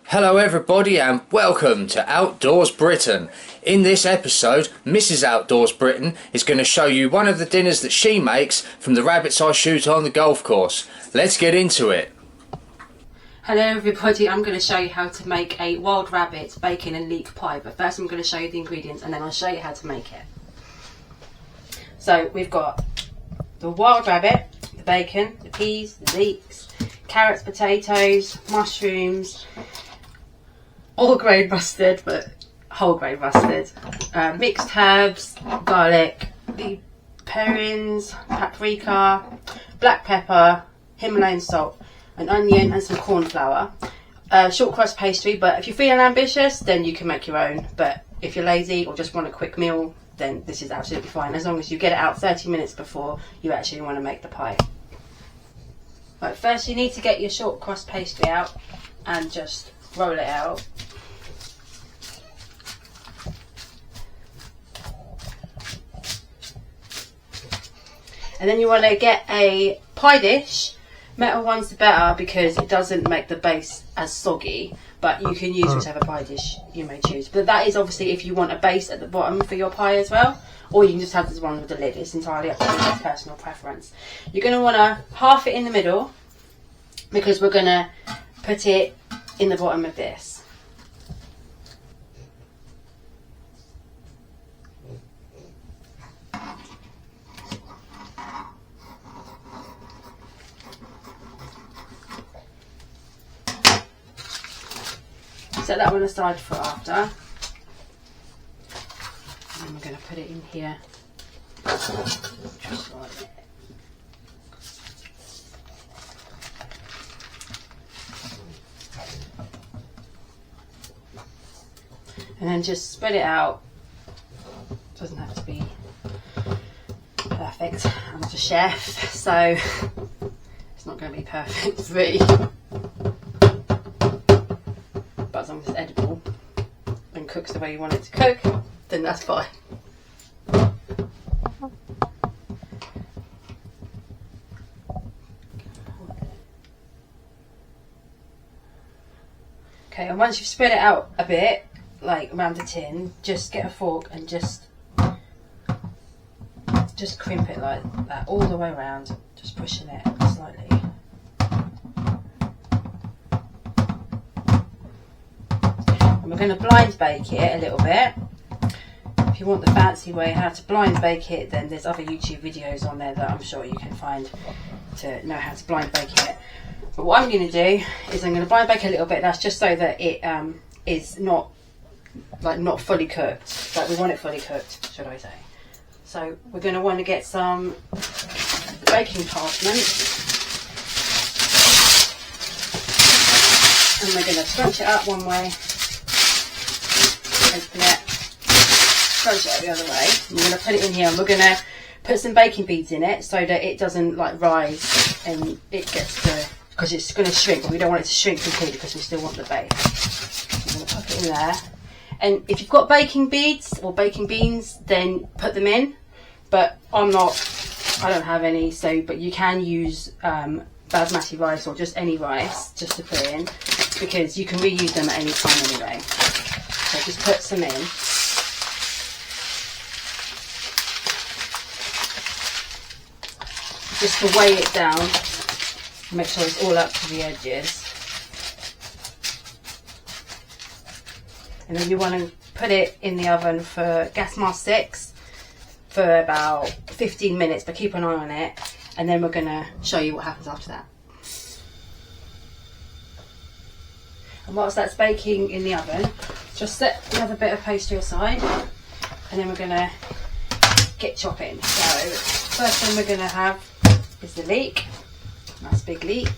Hello everybody and welcome to Outdoors Britain. In this episode, Mrs. Outdoors Britain is going to show you one of the dinners that she makes from the rabbits I shoot on the golf course. Let's get into it. Hello everybody, I'm going to show you how to make a wild rabbit bacon and leek pie, but first I'm going to show you the ingredients and then I'll show you how to make it. So we've got the wild rabbit, the bacon, the peas, the leeks, carrots, potatoes, mushrooms, all grain mustard, but whole grain mustard, mixed herbs, garlic, the perrins, paprika, black pepper, Himalayan salt, an onion and some corn flour. Short crust pastry, but if you're feeling ambitious then you can make your own, but if you're lazy or just want a quick meal then this is absolutely fine, as long as you get it out 30 minutes before you actually want to make the pie. Right, first you need to get your short crust pastry out and just roll it out. And then you want to get a pie dish. Metal one's the better because it doesn't make the base as soggy, but you can use whichever pie dish you may choose. But that is obviously if you want a base at the bottom for your pie as well, or you can just have this one with the lid. It's entirely up to your personal preference. You're going to want to half it in the middle because we're going to put it in the bottom of this. Set that one aside for after. And then we're going to put it in here. Just like it. And then just spread it out. Doesn't have to be perfect. I'm not a chef, so it's not going to be perfect for me. But as long as it's edible and cooks the way you want it to cook, then that's fine. Okay, and once you've spread it out a bit, like around the tin, just get a fork and just crimp it like that all the way around, just pushing it slightly. We're going to blind bake it a little bit. If you want the fancy way how to blind bake it, then there's other YouTube videos on there that I'm sure you can find to know how to blind bake it. But what I'm going to do is I'm going to blind bake a little bit. That's just so that it is not fully cooked. Like we want it fully cooked, should I say. So we're going to want to get some baking parchment. And we're going to scrunch it up one way. Open it, crunch it out the other way. And we're going to put it in here and we're going to put some baking beads in it so that it doesn't like rise and it gets to, because it's going to shrink, but we don't want it to shrink completely because we still want the base. So I'm going to pop it in there. And if you've got baking beads or baking beans, then put them in, but I don't have any, so, but you can use basmati rice or just any rice just to put in, because you can reuse them at any time anyway. So just put some in. Just to weigh it down, make sure it's all up to the edges. And then you want to put it in the oven for gas mask 6 for about 15 minutes, but keep an eye on it. And then we're going to show you what happens after that. And whilst that's baking in the oven, just set the other bit of pastry aside and then we're going to get chopping. So first thing we're going to have is the leek, nice big leek.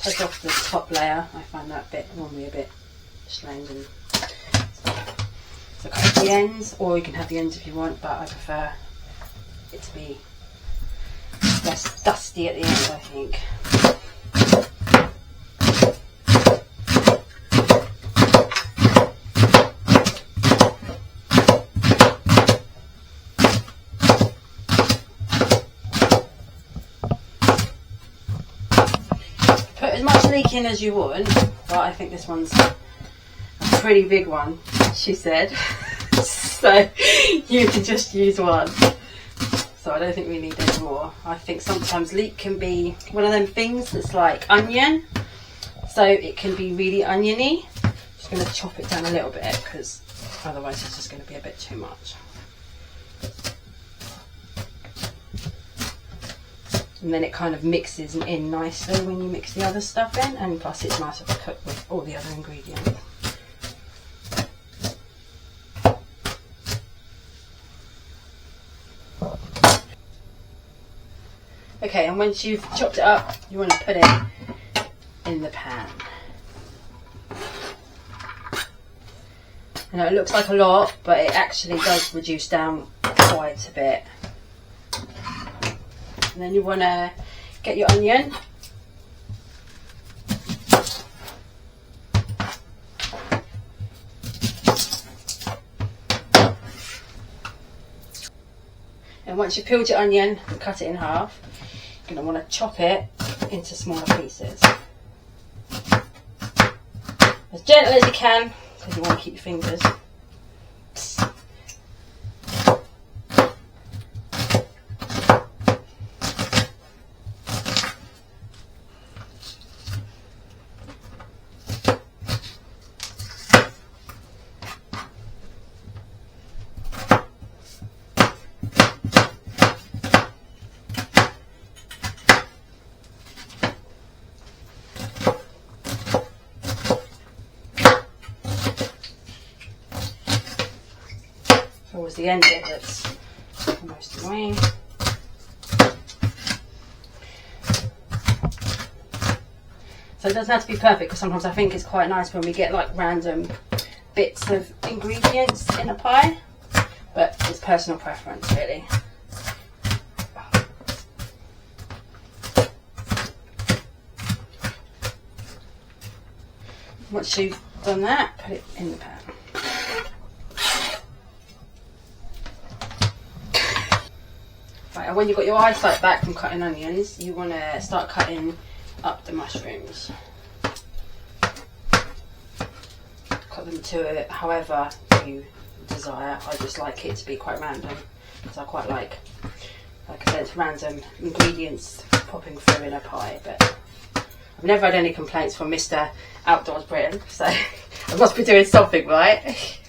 Take off the top layer, I find that bit normally a bit strange, and so cut the ends, or you can have the ends if you want, but I prefer it to be less dusty at the end, I think. many in as you want, but I think this one's a pretty big one, she said. So you can just use one. So I don't think we need any more. I think sometimes leek can be one of them things that's like onion. So it can be really oniony. Just going to chop it down a little bit because otherwise it's just going to be a bit too much. And then it kind of mixes in nicely when you mix the other stuff in, and plus it's nicer to cook with all the other ingredients. Okay, and once you've chopped it up, you want to put it in the pan. I know it looks like a lot, but it actually does reduce down quite a bit. And then you want to get your onion. And once you've peeled your onion and cut it in half, you're going to want to chop it into smaller pieces. As gentle as you can, because you want to keep your fingers. Towards the end bit that's most annoying. So it doesn't have to be perfect, because sometimes I think it's quite nice when we get like random bits of ingredients in a pie, but it's personal preference really. Once you've done that, put it in the pan. Right, and when you've got your eyesight back from cutting onions, you want to start cutting up the mushrooms. Cut them to it however you desire. I just like it to be quite random, because I quite like I said, random ingredients popping through in a pie. But I've never had any complaints from Mr. Outdoors Britain, so I must be doing something right.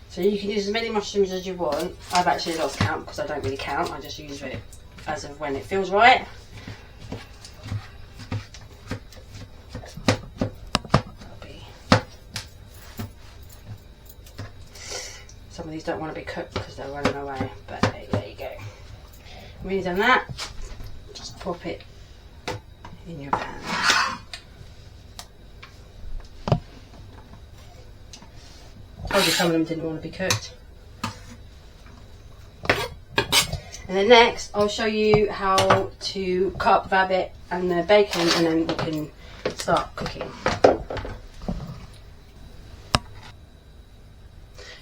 So you can use as many mushrooms as you want. I've actually lost count because I don't really count. I just use it as of when it feels right. Some of these don't want to be cooked because they're running away, but hey, there you go. When you've done that, just pop it in your pan. Told you some of them didn't want to be cooked. And then next I'll show you how to cut up rabbit and the bacon, and then we can start cooking.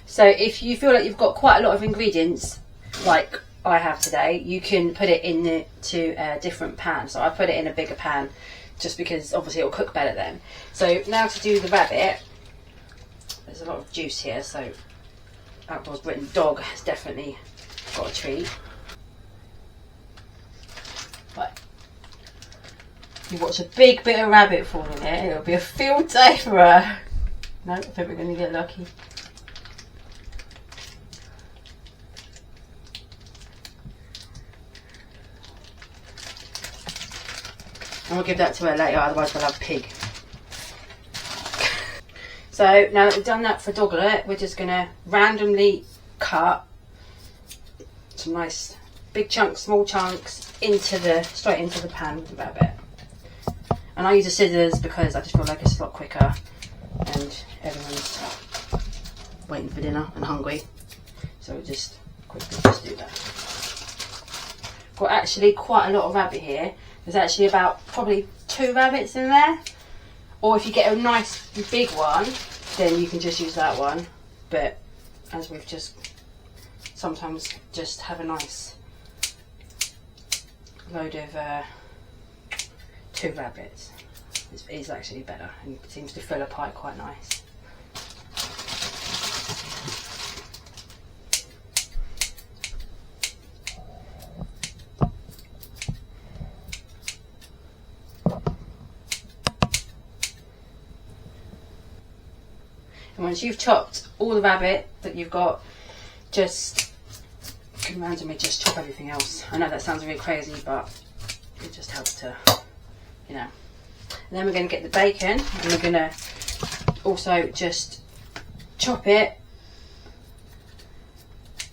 So if you feel like you've got quite a lot of ingredients like I have today, you can put it into a different pan. So I put it in a bigger pan just because obviously it will cook better then. So now to do the rabbit, there's a lot of juice here, so Outdoors Britain dog has definitely got a treat. But you watch a big bit of rabbit fall in here, it'll be a field day for her. No, I think we're going to get lucky. And we'll give that to her later, otherwise we'll have pig. So now that we've done that for Doglet, we're just going to randomly cut some nice big chunks, small chunks straight into the pan with the rabbit. And I use the scissors because I just feel like it's a lot quicker and everyone's waiting for dinner and hungry. So we just quickly just do that. Got actually quite a lot of rabbit here. There's actually about probably 2 rabbits in there. Or if you get a nice big one, then you can just use that one. But as we've just sometimes just have a nice load of 2 rabbits. It's actually better and it seems to fill a pie quite nice. And once you've chopped all the rabbit that you've got, just you can randomly just chop everything else. I know that sounds really crazy, but it just helps to, you know. And then we're going to get the bacon and we're going to also just chop it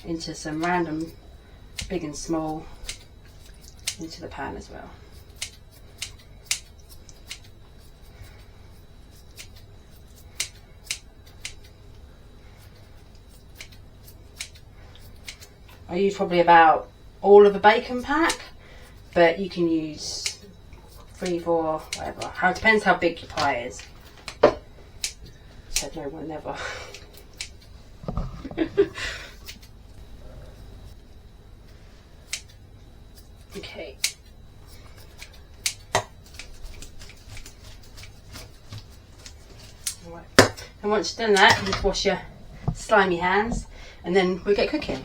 into some random big and small into the pan as well. I use probably about all of a bacon pack, but you can use 3, 4, whatever. It depends how big your pie is. Said no one never. Okay. Alright. And once you've done that, you just wash your slimy hands and then we get cooking.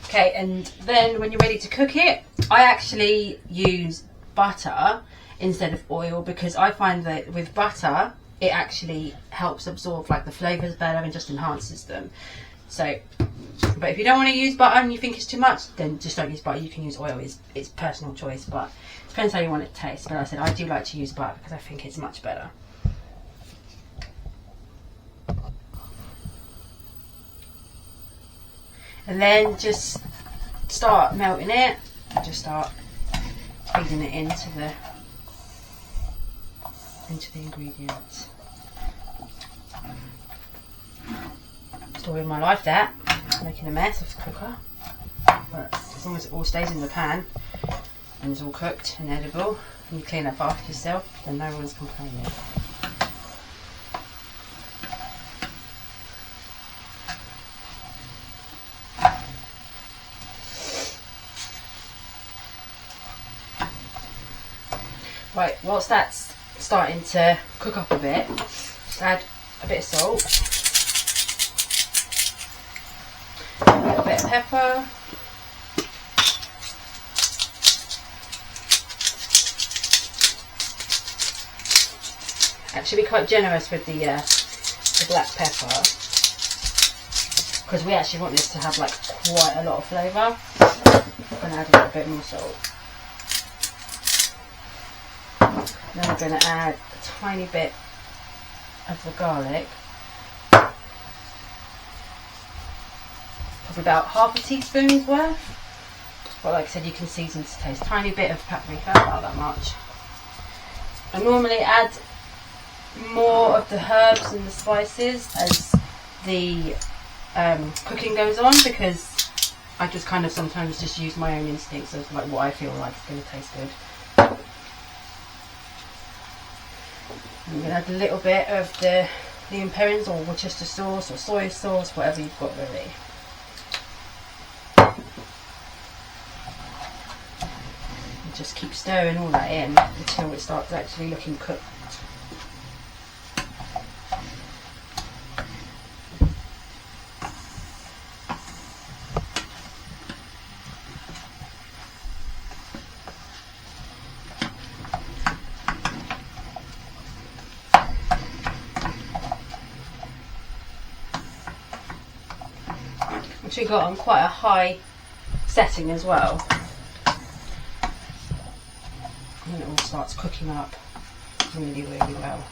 Okay, and then when you're ready to cook it, I actually use butter instead of oil because I find that with butter, it actually helps absorb like the flavours better and just enhances them. So, but if you don't want to use butter and you think it's too much, then just don't use butter. You can use oil, it's personal choice, but it depends how you want it to taste. But like I said, I do like to use butter because I think it's much better. And then just start melting it and just start feeding it into the ingredients. Story of my life that, making a mess of the cooker. But as long as it all stays in the pan and it's all cooked and edible and you clean up after yourself, then no one's complaining. Right, whilst that's starting to cook up a bit, just add a bit of salt, a little bit of pepper, actually be quite generous with the black pepper because we actually want this to have like quite a lot of flavour. I'm going to add a little bit more salt. Then we're going to add a tiny bit of the garlic, probably about half a teaspoon's worth, but like I said you can season to taste. Tiny bit of paprika, about that much. I normally add more of the herbs and the spices as the cooking goes on because I just kind of sometimes just use my own instincts of like what I feel like is going to taste good. I'm going to add a little bit of the Imperins or Worcester sauce or soy sauce, whatever you've got ready. And just keep stirring all that in until it starts actually looking cooked. Actually got on quite a high setting as well, and it all starts cooking up really well.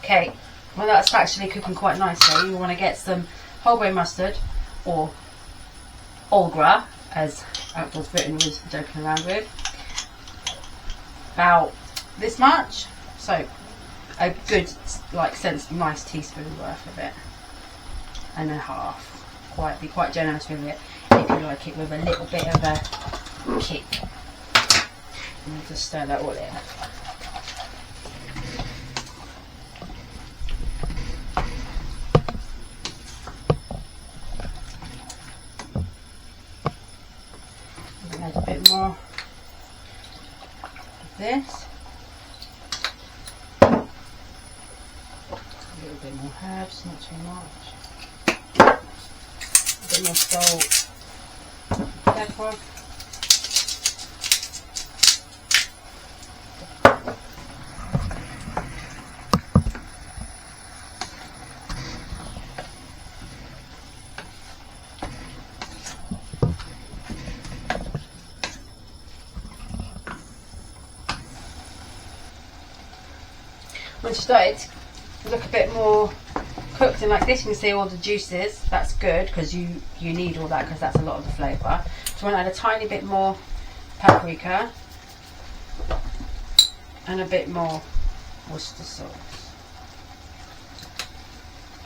Okay, well that's actually cooking quite nicely. You want to get some whole grain mustard or Olgra, as Outdoors Britain was joking around with. about this much, so a good like nice teaspoon worth of it, and a half. Be quite generous with it if you like it with a little bit of a kick. And we'll just stir that all in. Add a bit more of this. A little bit more herbs, not too much. A bit more salt, pepper. Once you start it to look a bit more cooked and like this, you can see all the juices. That's good because you need all that because that's a lot of the flavour. So I'm going to add a tiny bit more paprika and a bit more Worcester sauce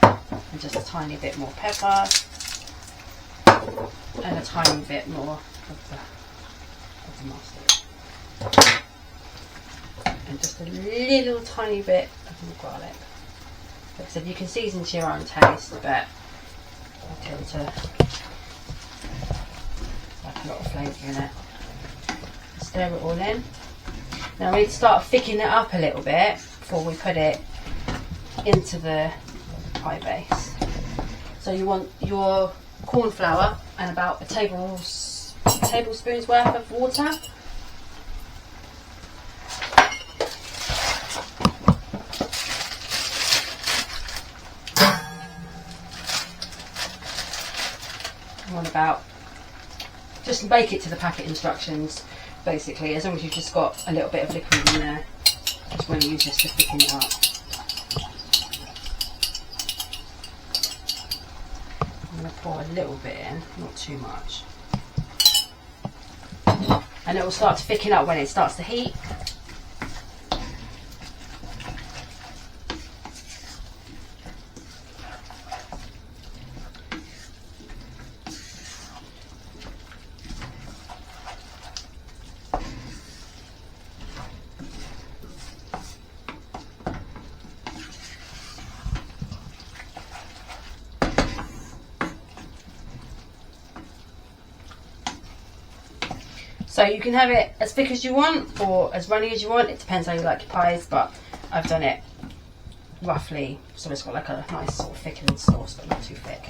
and just a tiny bit more pepper and a tiny bit more of the mustard. And just a little tiny bit of the garlic. Like I said, you can season to your own taste, but I tend to like a lot of flavour in it. Stir it all in. Now we need to start thickening it up a little bit before we put it into the pie base. So you want your corn flour and about a tablespoon's worth of water. About just bake it to the packet instructions basically, as long as you've just got a little bit of liquid in there. Just want to use this to thicken it up. I'm going to pour a little bit in, not too much, and it will start to thicken up when it starts to heat. So you can have it as thick as you want or as runny as you want. It depends how you like your pies, but I've done it roughly so it's got like a nice sort of thickening sauce, but not too thick.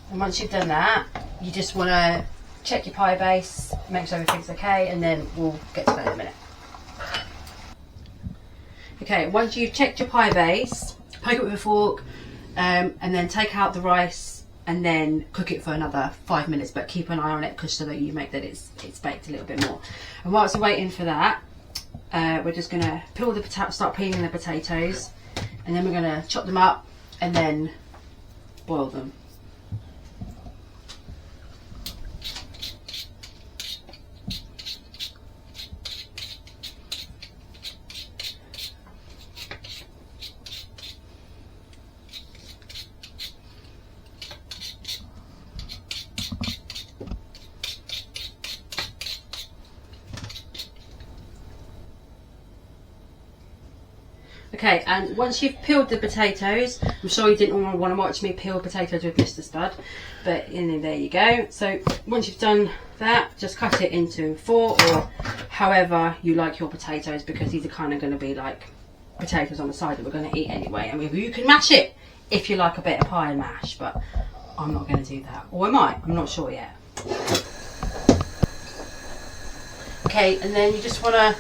And once you've done that, you just want to check your pie base, make sure everything's okay, and then we'll get to that in a minute. Okay, once you've checked your pie base, poke it with a fork, and then take out the rice and then cook it for another 5 minutes, but keep an eye on it because so that you make that it's baked a little bit more. And whilst we're waiting for that, we're just going to start peeling the potatoes, and then we're going to chop them up and then boil them. Okay, and once you've peeled the potatoes, I'm sure you didn't want to watch me peel potatoes with Mr. Spud, but there you go. So once you've done that, just cut it into 4 or however you like your potatoes, because these are kind of going to be like potatoes on the side that we're going to eat anyway. I mean, you can mash it if you like a bit of pie and mash, but I'm not going to do that. Or I might, I'm not sure yet. Okay, and then you just want to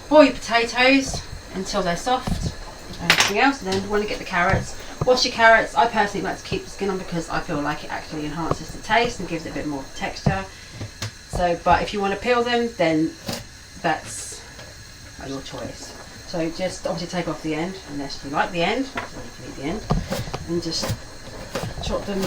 boil your potatoes until they're soft and everything else, and then you want to get the carrots. Wash your carrots. I personally like to keep the skin on because I feel like it actually enhances the taste and gives it a bit more texture. So, but if you want to peel them, then that's your choice. So just obviously take off the end unless you like the end, so you can eat the end, and just chop them.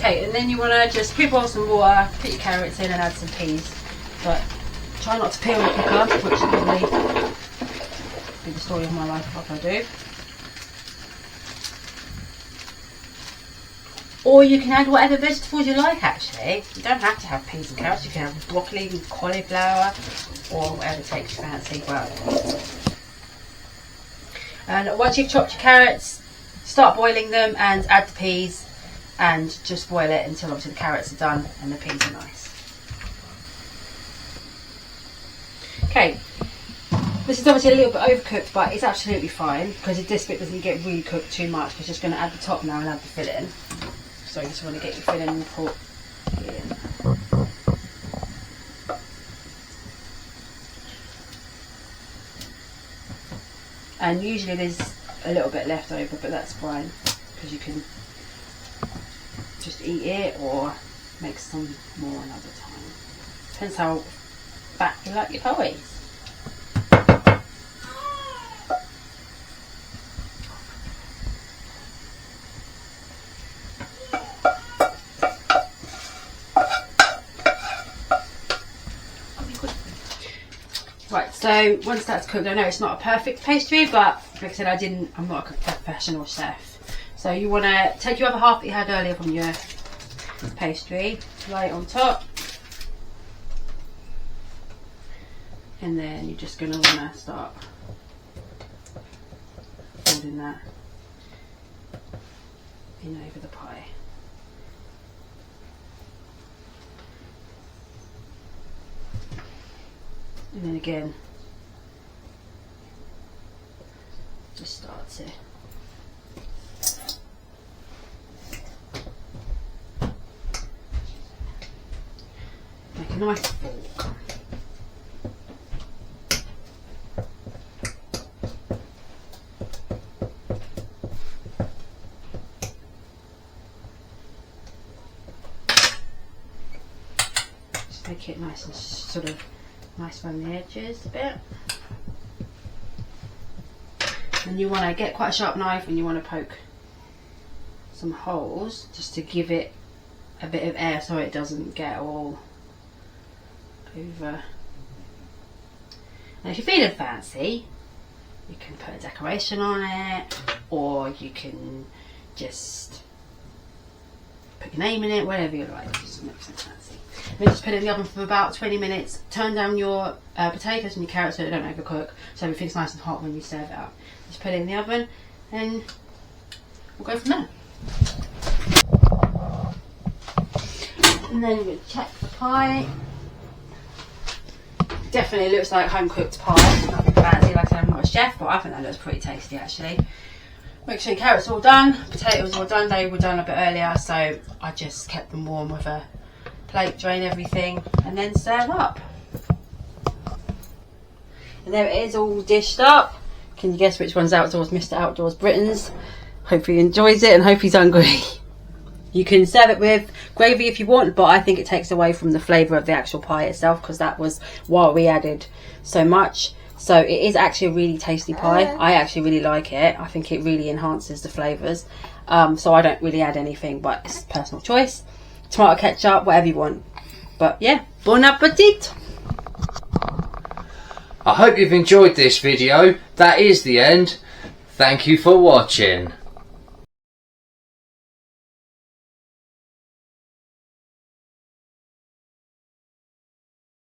Okay, and then you want to just pre-boil some water, put your carrots in and add some peas. But try not to peel the cooker, which is probably be the story of my life if I do. Or you can add whatever vegetables you like actually. You don't have to have peas and carrots, you can have broccoli and cauliflower or whatever takes your fancy. And once you've chopped your carrots, start boiling them and add the peas and just boil it until obviously the carrots are done and the peas are nice. Okay, this is obviously a little bit overcooked, but it's absolutely fine because this bit doesn't get really cooked too much. We're just going to add the top now and add the filling. So you just want to get your filling and put it in. And usually there's a little bit left over, but that's fine because you can just eat it or make some more another time. Depends how fat you like your pies. Right, so once that's cooked, I know it's not a perfect pastry, but like I said, I'm not a professional chef. So you want to take your other half that you had earlier from your pastry, lay it on top, and then you're just going to want to start folding that in over the pie. And then again, just start to make a nice fork. Just make it nice and sort of nice around the edges a bit. And you want to get quite a sharp knife and you want to poke some holes just to give it a bit of air so it doesn't get all over. And if you're feeling fancy, you can put a decoration on it, or you can just put your name in it, whatever you like, just make it fancy. Then just put it in the oven for about 20 minutes. Turn down your potatoes and your carrots so they don't overcook, so everything's nice and hot when you serve it up. Just put it in the oven and we'll go from there. And then we'll check the pie. Definitely looks like home cooked pie, nothing fancy. Like I said, I'm not a chef, but I think that looks pretty tasty actually. Make sure your carrots are all done, potatoes are all done. They were done a bit earlier, so I just kept them warm with a plate, drain everything, and then serve up. And there it is, all dished up. Can you guess which one's Outdoors, Mr. Outdoors Britain's? Hope he enjoys it and hope he's hungry. You can serve it with gravy if you want, but I think it takes away from the flavour of the actual pie itself because that was why we added so much. So it is actually a really tasty pie. I actually really like it. I think it really enhances the flavours. So I don't really add anything, but it's personal choice. Tomato ketchup, whatever you want. But yeah, bon appetit! I hope you've enjoyed this video. That is the end. Thank you for watching.